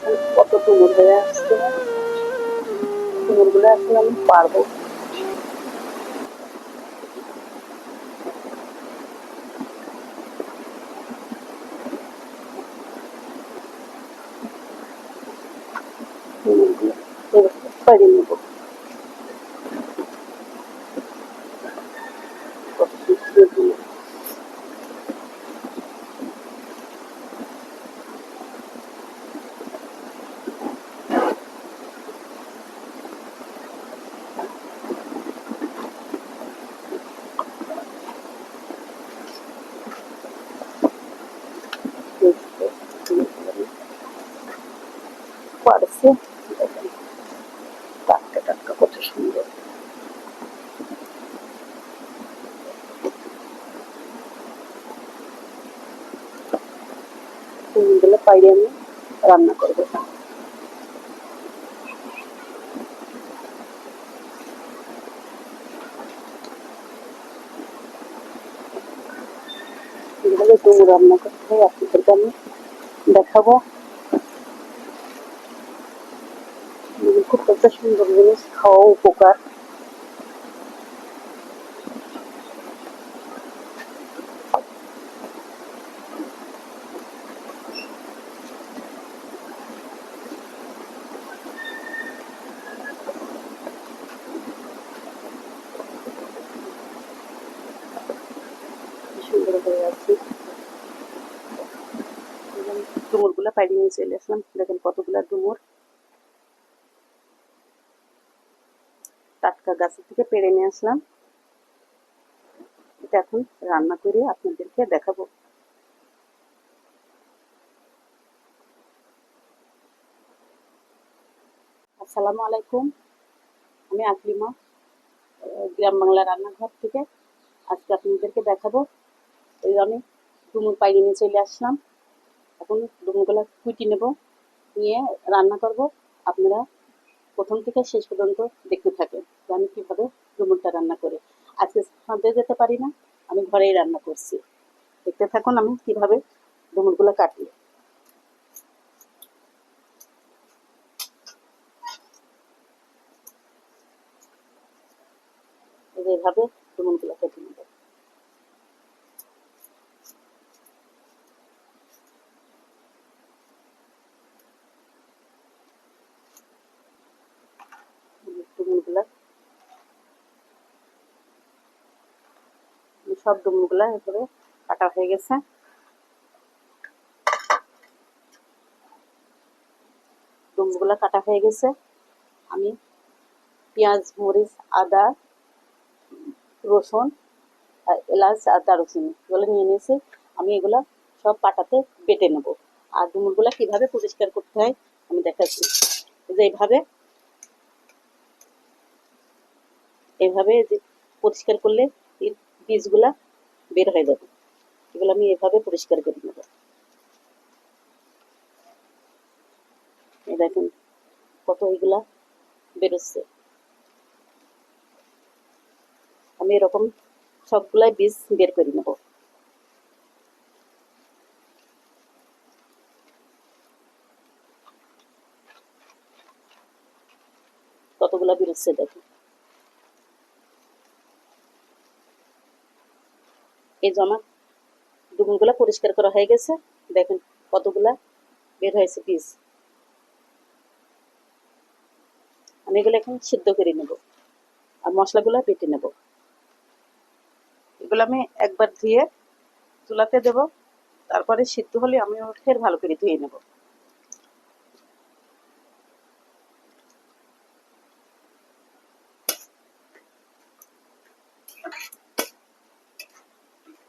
দেখেন কত ডুমুর হয়ে আসছে। ডুমুরগুলো এখন আমি পারবো। ডুমুরগুলো এভাবে পাড়িয়ে নেবো। কত সুন্দর ডুমুর। পারছে দেখেন টাটকা টাটকা কত সুন্দর। ডুমুরগুলো পাইরে আমি রান্না করবো। কিভাবে ডুমুর রান্না করতে হয় আপনাদেরকে আমি দেখাবো। খুব একটা সুন্দর জিনিস, খাওয়া উপকার। সুন্দর হয়ে আছে। ডুমুর গুলা পাইড়ে নিয়ে চলে আসলাম। দেখেন কতগুলা ডুমুর টাটকা গাছ থেকে পেড়ে নিয়ে আসলাম। এটা এখন রান্না করে আপনাদেরকে দেখাবো। আসসালামু আলাইকুম, আমি আকলিমা, গ্রাম বাংলা রান্নাঘর থেকে আজকে আপনাদেরকে দেখাবো। এই আমি ডুমুর পাইড়ে নিয়ে চলে আসলাম। এখন ডুমুরগুলা কুটি নেব, নিয়ে রান্না করব। আপনারা প্রথম থেকে শেষ পর্যন্ত দেখতে থাকেন যে আমি কিভাবে ডুমুরটা রান্না করি। আজকে ছাদে যেতে পারি না, আমি ঘরেই রান্না করছি। দেখতে থাকুন আমি কিভাবে ডুমুরগুলো কাটি। এইভাবে ডুমুরগুলো কেটে নেব। ডুমুরগুলা সব ডুমুরগুলা এভাবে কাটা হয়ে গেছে। ডুমুরগুলা কাটা হয়ে গেছে। আমি পেঁয়াজ, মরিচ, আদা, রসুন, এলাচ আর দারুচিনি এগুলো নিয়ে নিয়েছি। আমি এগুলা সব পাটাতে বেটে নেব। আর ডুমুরগুলা কিভাবে পরিষ্কার করতে হয় আমি দেখাচ্ছি। যে এইভাবে যে পরিষ্কার করলে এর বীজগুলা বের হয়ে যাবে। এগুলো আমি এভাবে পরিষ্কার করে নেব। এই দেখেন কত এগুলা বেরোচ্ছে। আমি এরকম সবগুলাই বীজ বের করে নেব। কতগুলা বেরোচ্ছে দেখেন। এই জমা ডুমুরগুলা পরিষ্কার করা হয়ে গেছে। দেখেন কতগুলা বের হয়েছে বীজ। আমি এগুলো এখন সিদ্ধ করে নেব আর মশলাগুলো বেটে নেব। এগুলো আমি একবার ধুয়ে চুলাতে দেব, তারপরে সিদ্ধ হলে আমি ফের ভালো করে ধুয়ে নেব।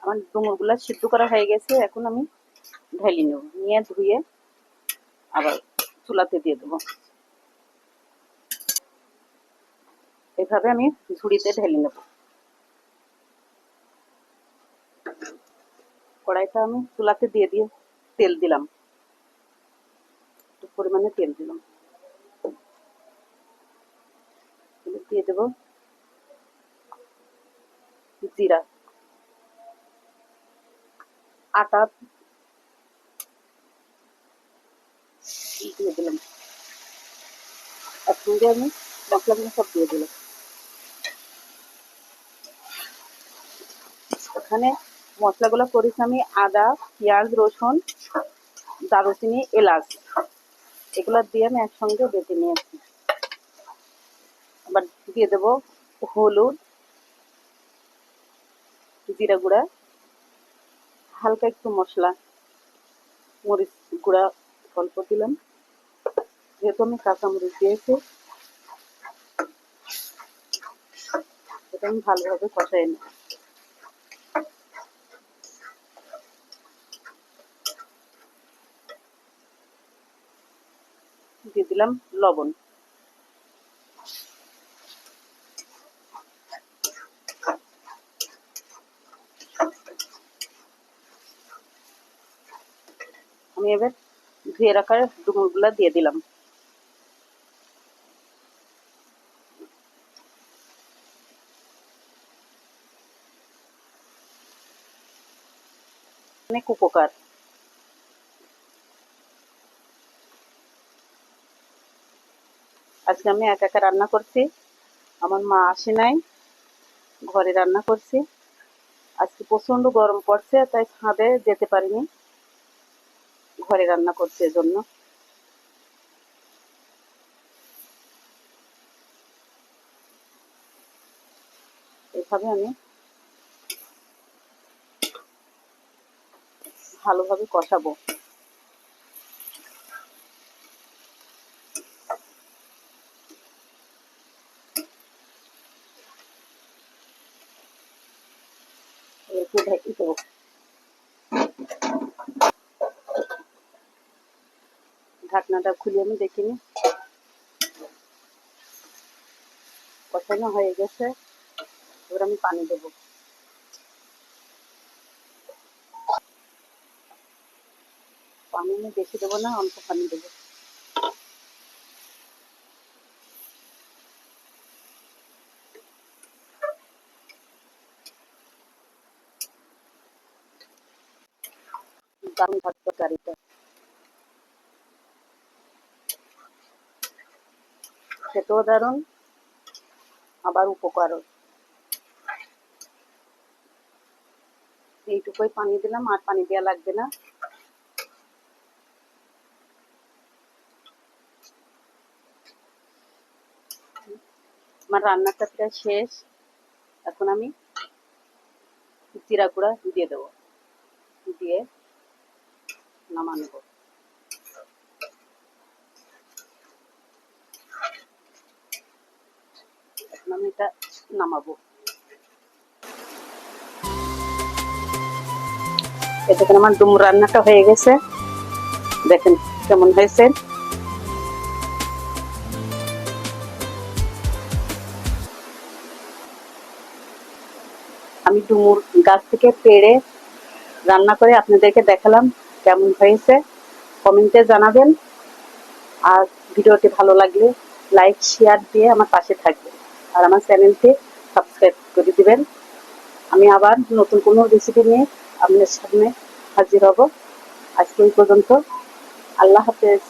আমার ডুমুরগুলা সিদ্ধ করা হয়ে গেছে। এখন আমি ঢেলে নেব, নিয়ে ধুয়ে আবার চুলাতে দিয়ে দেবো। এভাবে আমি ঝুড়িতে ঢেলে নেব। কড়াইটা আমি চুলাতে দিয়ে দিয়ে তেল দিলাম, একটু পরিমাণে তেল দিলাম। দিয়ে দেব জিরা, আটা দিয়ে দিলাম। একসঙ্গে আমি মশলাগুলো সব দিয়ে দিলাম। এখানে মশলাগুলো করেছি আমি আদা, পেঁয়াজ, রসুন, দারুচিনি, এলাচ, এগুলো দিয়ে আমি একসঙ্গে বেটে নিয়েছি। আবার দিয়ে দেবো হলুদ, জিরা গুঁড়া, হালকা একটু মশলা, মরিচ গুঁড়া অল্প দিলাম, যেহেতু আমি কাঁচামরিচ দিয়েছি। এটা আমি ভালোভাবে কষাই নিই। দিয়ে দিলাম লবণ। আমি এবার ধুয়ে রাখার ডুমুরগুলা দিয়ে দিলাম। অনেক উপকার। আজকে আমি একা একা রান্না করছি, আমার মা আসে নাই, ঘরে রান্না করছি। আজকে প্রচন্ড গরম পড়ছে, তাই ছাদে যেতে পারিনি, ঘরে রান্না করছি এজন্য। এভাবে আমি ভালোভাবে কষাবো। একটু ঢেকে দেবো। ঢাকনাটা খুলে আমি দেখিনি, কষানো হয়ে গেছে। এবার আমি পানি দেবো। পানি আমি বেশি দেবো না, অল্প পানি দেবো। দারুণ ভাত তরকারিটা, খেতেও দারুণ, আবার উপকারও। এইটুকুই পানি দিলাম, আর পানি দেওয়া লাগবে না। আমার রান্নাটা প্রায় শেষ। এখন আমি জিরা গুঁড়া দিয়ে দেবো, দিয়ে নামানো। এখন আমি এটা নামাবো। এতক্ষণ আমার ডুমুর রান্নাটা হয়ে গেছে, দেখেন কেমন হয়েছে। আমি ডুমুর গাছ থেকে পেড়ে রান্না করে আপনাদেরকে দেখালাম, কেমন হয়েছে কমেন্টে জানাবেন। আর ভিডিওটি ভালো লাগলে লাইক শেয়ার দিয়ে আমার পাশে থাকবেন, আর আমার চ্যানেলটি সাবস্ক্রাইব করে দিবেন। আমি আবার নতুন কোনো রেসিপি নিয়ে আপনাদের সামনে হাজির হব। আজকে এই পর্যন্ত। আল্লাহ হাফেজ।